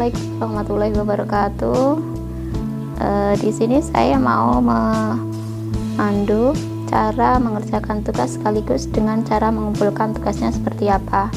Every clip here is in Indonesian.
Assalamualaikum warahmatullahi wabarakatuh. Di sini saya mau memandu cara mengerjakan tugas sekaligus dengan cara mengumpulkan tugasnya seperti apa.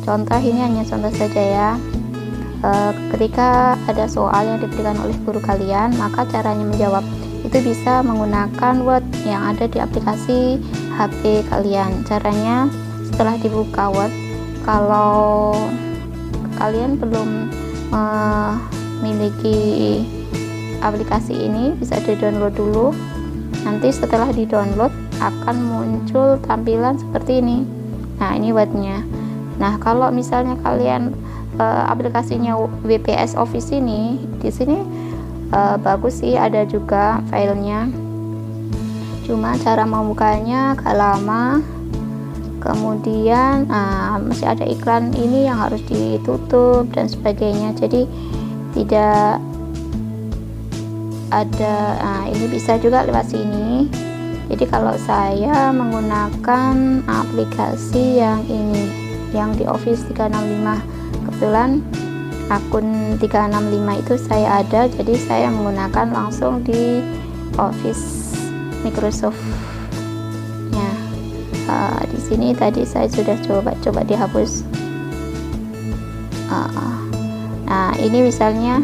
Contoh ini hanya contoh saja ya. Ketika ada soal yang diberikan oleh guru kalian, maka caranya menjawab itu bisa menggunakan Word yang ada di aplikasi HP kalian. Caranya setelah dibuka Word, kalau kalian belum memiliki aplikasi ini, bisa di-download dulu. Nanti setelah di-download akan muncul tampilan seperti ini. Nah, ini Word-nya. Nah, kalau misalnya kalian aplikasinya WPS Office ini, di sini bagus sih, ada juga filenya. Cuma cara membukanya agak lama. Kemudian masih ada iklan ini yang harus ditutup dan sebagainya, jadi tidak ada. Ini bisa juga lewat sini. Jadi kalau saya menggunakan aplikasi yang ini, yang di Office 365, kebetulan akun 365 itu saya ada, jadi saya menggunakan langsung di Office Microsoft. Di sini tadi saya sudah coba dihapus. Nah, ini misalnya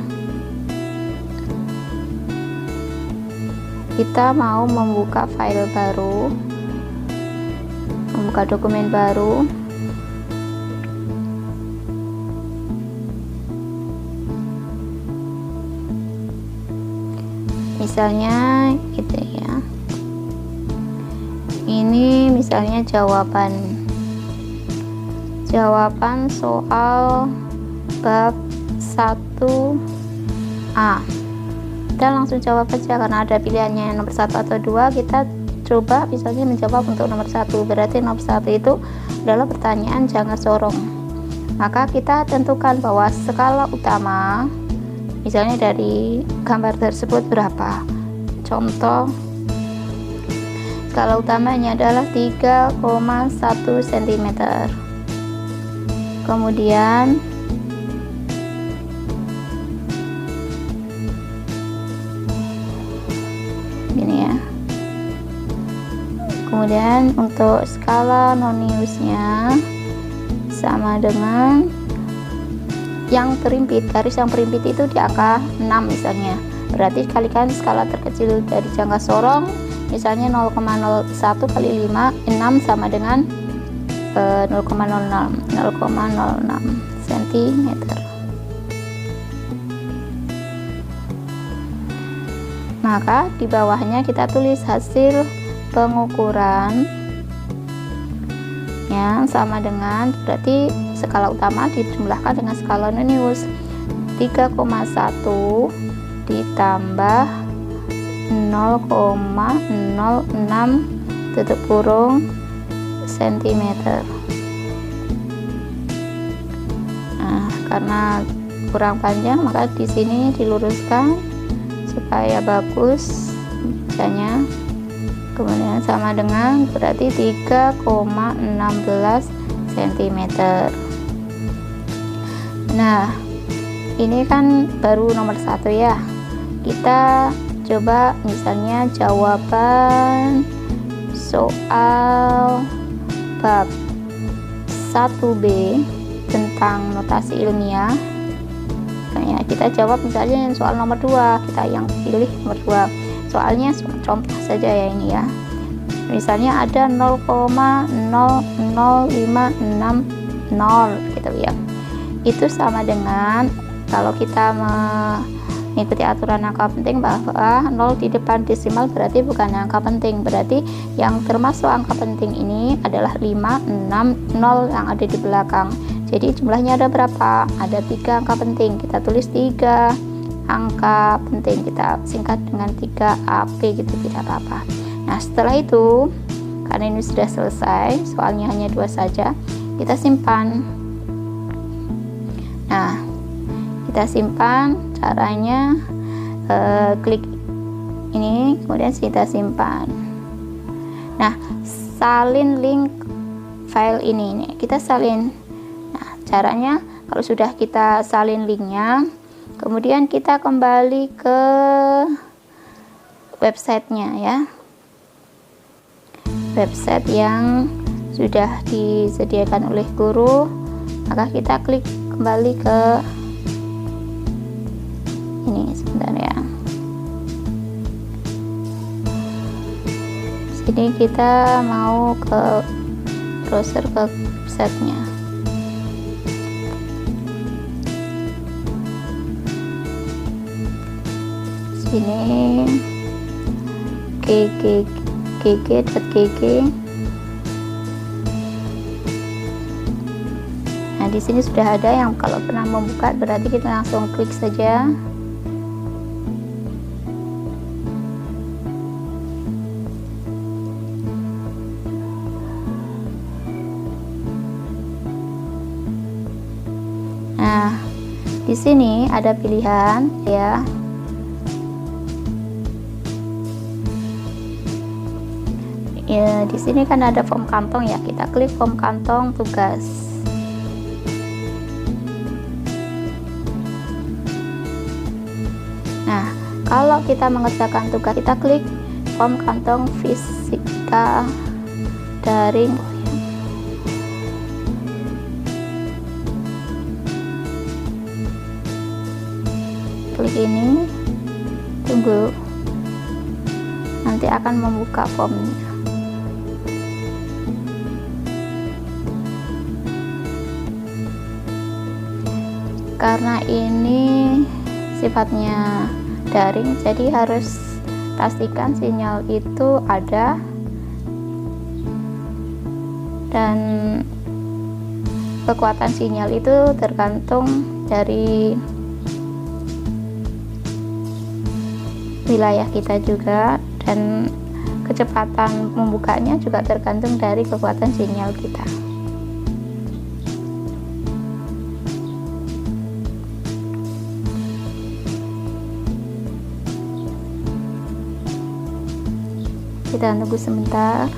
kita mau membuka file baru, membuka dokumen baru. Misalnya gitu ya. Ini misalnya jawaban soal bab 1A. Kita langsung jawab aja karena ada pilihannya nomor 1 atau 2. Kita coba misalnya menjawab untuk nomor 1. Berarti nomor 1 itu adalah pertanyaan Jangka Sorong. Maka kita tentukan bahwa skala utama misalnya dari gambar tersebut berapa. Contoh, skala utamanya adalah 3,1 cm. Kemudian ini ya. Kemudian untuk skala noniusnya sama dengan yang perimpit, garis yang perimpit itu di angka 6 misalnya. Berarti kalikan skala terkecil dari jangka sorong, misalnya 0,01 kali 5, 6 sama dengan 0,06 cm. Maka di bawahnya kita tulis hasil pengukuran yang sama dengan, berarti skala utama dijumlahkan dengan skala nonius, 3,1 ditambah 0,06 tutup kurung cm. Nah, karena kurang panjang maka di sini diluruskan supaya bagus bacanya. Kemudian sama dengan berarti 3,16 cm. Nah, ini kan baru nomor 1 ya. Kita coba misalnya jawaban soal bab 1B tentang notasi ilmiah. Misalnya kita jawab misalnya soal nomor 2, kita yang pilih nomor 2. Soalnya contoh saja ya ini ya. Misalnya ada 0,00560 gitu ya. Itu sama dengan, kalau kita mengikuti aturan angka penting, bahwa 0 di depan desimal berarti bukan angka penting. Berarti yang termasuk angka penting ini adalah 5, 6, 0 yang ada di belakang. Jadi jumlahnya ada berapa? Ada 3 angka penting. Kita tulis 3 angka penting, kita singkat dengan 3AP gitu, tidak apa-apa. Nah, setelah itu, karena ini sudah selesai, soalnya hanya 2 saja, kita simpan. Nah, kita simpan, caranya klik ini, kemudian kita simpan. Nah, salin link file ini kita salin. Nah, caranya kalau sudah kita salin linknya, Kemudian kita kembali ke websitenya ya, website yang sudah disediakan oleh guru. Maka kita klik kembali ke ini, sebentar ya, sini kita mau ke browser, ke websitenya. Sini gg.gg. Nah, di sini sudah ada yang kalau pernah membuka, berarti kita langsung klik saja. Nah, di sini ada pilihan ya. Ya, di sini kan ada form kantong ya, kita klik form kantong tugas. Nah, kalau kita mengerjakan tugas, kita klik form kantong fisika daring. Klik ini, tunggu, nanti akan membuka formnya. Karena ini sifatnya daring, jadi harus pastikan sinyal itu ada, dan kekuatan sinyal itu tergantung dari wilayah kita juga, dan kecepatan membukanya juga tergantung dari kekuatan sinyal kita. Kita tunggu sebentar.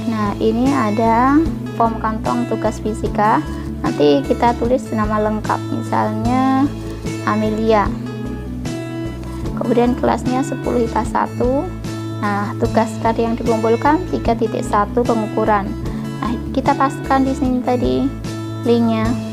Nah, ini ada form kantong tugas fisika. Nanti kita tulis nama lengkap, misalnya Amelia. Kemudian kelasnya 10 IPA 1. Nah, tugas tadi yang dikumpulkan 3.1 pengukuran. Nah, kita pastikan di sini tadi linknya.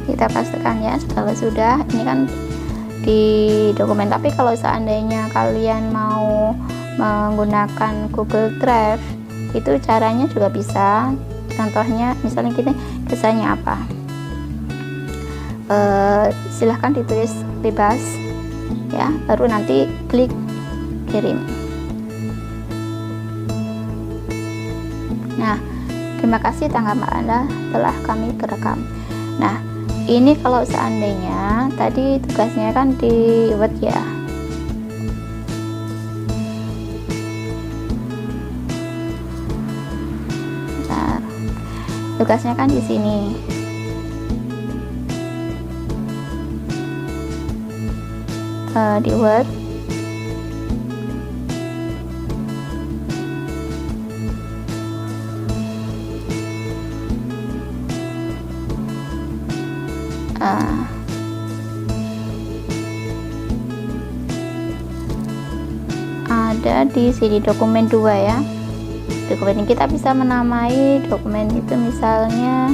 Kita pastikan ya kalau sudah. Ini kan di dokumen, tapi kalau seandainya kalian mau menggunakan Google Drive, itu caranya juga bisa. Contohnya misalnya kita kesannya apa, silahkan ditulis bebas ya, baru nanti klik kirim. Nah, terima kasih tanggapan Anda telah kami kerekam. Nah, ini kalau seandainya tadi tugasnya kan di Word ya. Bentar. Tugasnya kan di sini. Di Word. Ada di sini dokumen 2 ya. Dokumen ini kita bisa menamai dokumen itu, misalnya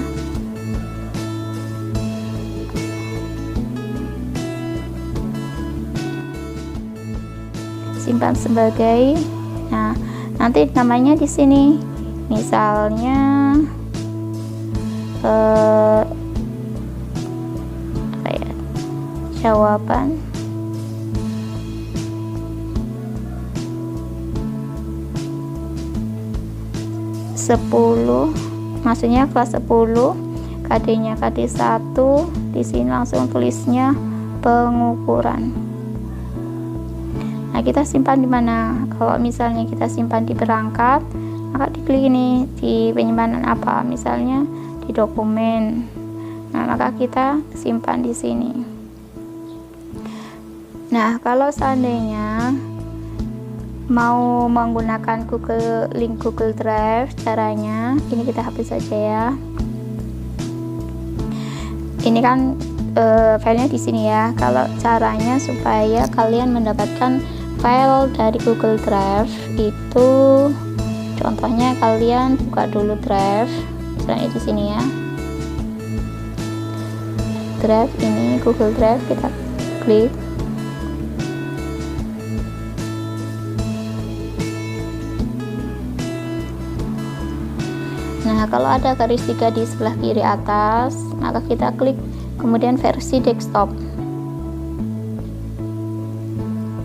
simpan sebagai. Nah, nanti namanya di sini misalnya jawaban sepuluh, maksudnya kelas 10, KD-nya KD 1. Di sini langsung tulisnya pengukuran. Nah, kita simpan di mana? Kalau misalnya kita simpan di perangkat, maka diklik ini di penyimpanan apa, misalnya di di dokumen. Nah, maka kita simpan di sini. Nah, kalau seandainya mau menggunakan link Google Drive, caranya ini kita hapus saja ya. Ini kan filenya di sini ya. Kalau caranya supaya kalian mendapatkan file dari Google Drive itu, contohnya kalian buka dulu Drive, misalnya di sini ya. Drive ini Google Drive, kita klik. Nah, kalau ada garis 3 di sebelah kiri atas, maka kita klik kemudian versi desktop.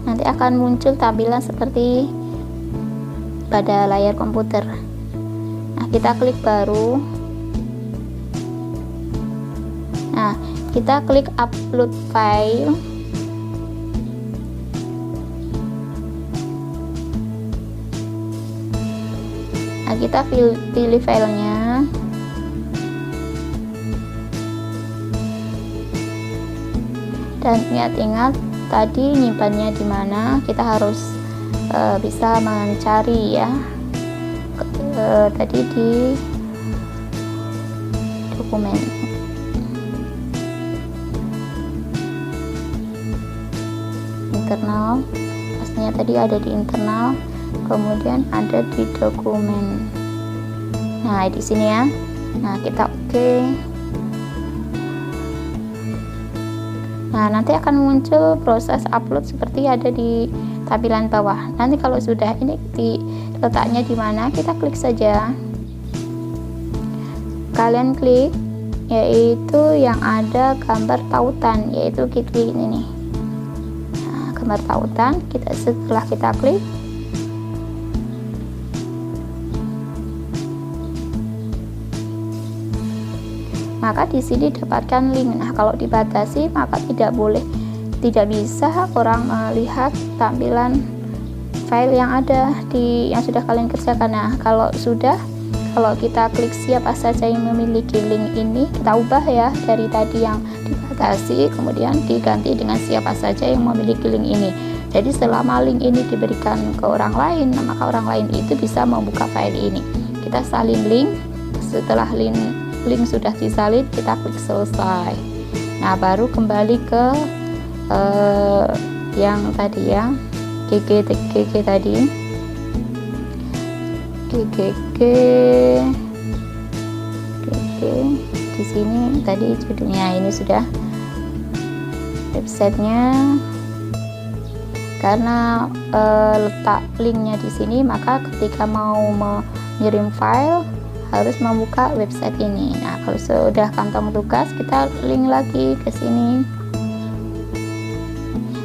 Nanti akan muncul tampilan seperti pada layar komputer. Nah, kita klik baru. Nah, kita klik upload file. Nah, kita pilih filenya. Dan ingat-ingat tadi nyimpannya di mana, kita harus bisa mencari ya. Tadi di dokumen. Internal, pastinya tadi ada di internal, kemudian ada di dokumen. Nah, di sini ya. Nah, kita oke. Nah, nanti akan muncul proses upload seperti ada di tampilan bawah. Nanti kalau sudah ini letaknya di mana, kita klik saja. Kalian klik yaitu yang ada gambar tautan, yaitu klik ini nih. Nah, gambar tautan, setelah kita klik, maka di sini dapatkan link. Nah, kalau dibatasi maka tidak bisa orang melihat tampilan file yang ada yang sudah kalian kerjakan. Nah, kalau kita klik siapa saja yang memiliki link ini, kita ubah ya dari tadi yang dibatasi, kemudian diganti dengan siapa saja yang memiliki link ini. Jadi selama link ini diberikan ke orang lain, maka orang lain itu bisa membuka file ini. Kita salin link. Setelah link sudah disalin, kita klik selesai. Nah, baru kembali ke yang tadi ya, GG tadi, GG di sini tadi judulnya, ini sudah websitenya. Karena letak linknya di sini, maka ketika mau mengirim file harus membuka website ini. Nah, kalau sudah kantong tugas, kita link lagi ke sini.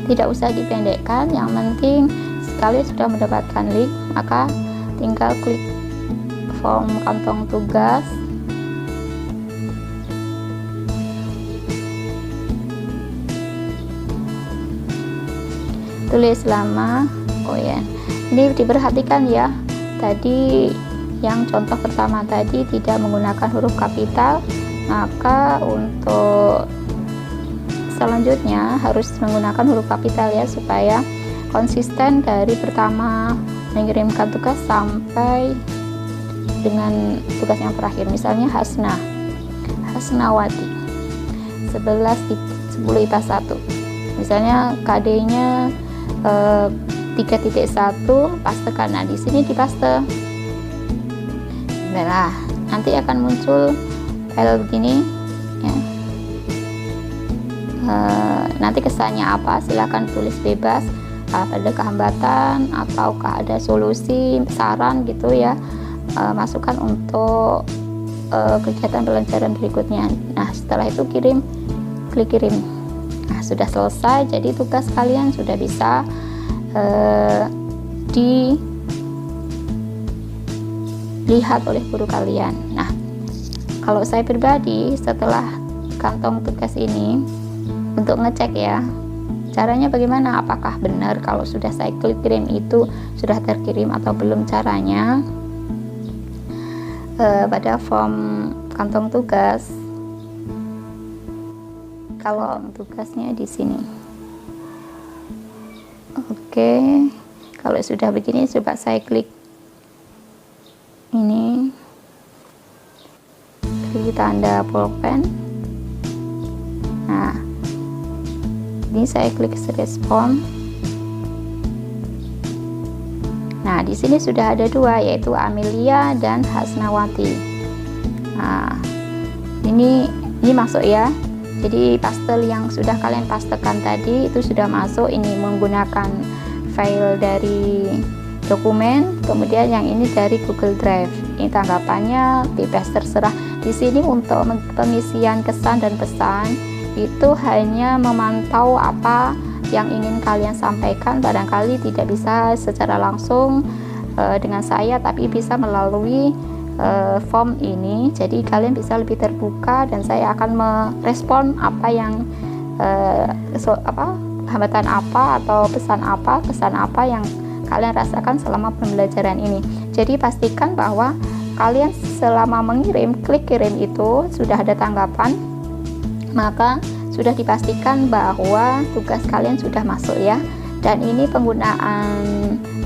Tidak usah dipendekkan, yang penting sekali sudah mendapatkan link, maka tinggal klik form kantong tugas. Tulis nama. Oh ya, ini diperhatikan ya. Tadi yang contoh pertama tadi tidak menggunakan huruf kapital, maka untuk selanjutnya harus menggunakan huruf kapital ya, supaya konsisten dari pertama mengirimkan tugas sampai dengan tugas yang terakhir. Misalnya Hasnawati 10 IPA 1, misalnya KD-nya 3.1, pastekan. Nah, di sini dipaste. Nah, nanti akan muncul file begini ya. Nanti kesannya apa, silahkan tulis bebas. Ada kehambatan ataukah ada solusi, saran gitu ya, masukkan untuk kegiatan pelajaran berikutnya. Nah, setelah itu klik kirim. Nah, sudah selesai. Jadi tugas kalian sudah bisa dilihat oleh guru kalian. Nah, kalau saya pribadi setelah kantong tugas ini, untuk ngecek ya caranya bagaimana, apakah benar kalau sudah saya klik kirim itu sudah terkirim atau belum, caranya pada form kantong tugas. Kalau tugasnya di sini. Oke, kalau sudah begini coba saya klik ini, klik tanda pulpen. Nah, ini saya klik respon. Nah, di sini sudah ada dua, yaitu Amelia dan Hasnawati. Nah, ini masuk ya. Jadi pastel yang sudah kalian pastekan tadi itu sudah masuk. Ini menggunakan file dari dokumen, kemudian yang ini dari Google Drive. Ini tanggapannya bebas terserah. Di sini untuk pengisian kesan dan pesan itu hanya memantau apa yang ingin kalian sampaikan. Barangkali tidak bisa secara langsung dengan saya, tapi bisa melalui form ini. Jadi kalian bisa lebih terbuka dan saya akan merespon apa yang hambatan apa atau pesan apa yang kalian rasakan selama pembelajaran ini. Jadi pastikan bahwa kalian selama mengirim, klik kirim itu sudah ada tanggapan, maka sudah dipastikan bahwa tugas kalian sudah masuk ya. Dan ini penggunaan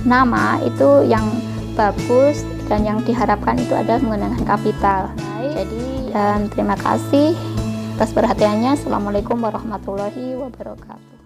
nama itu yang bagus dan yang diharapkan itu adalah menggunakan kapital. Jadi dan terima kasih atas perhatiannya. Assalamualaikum warahmatullahi wabarakatuh.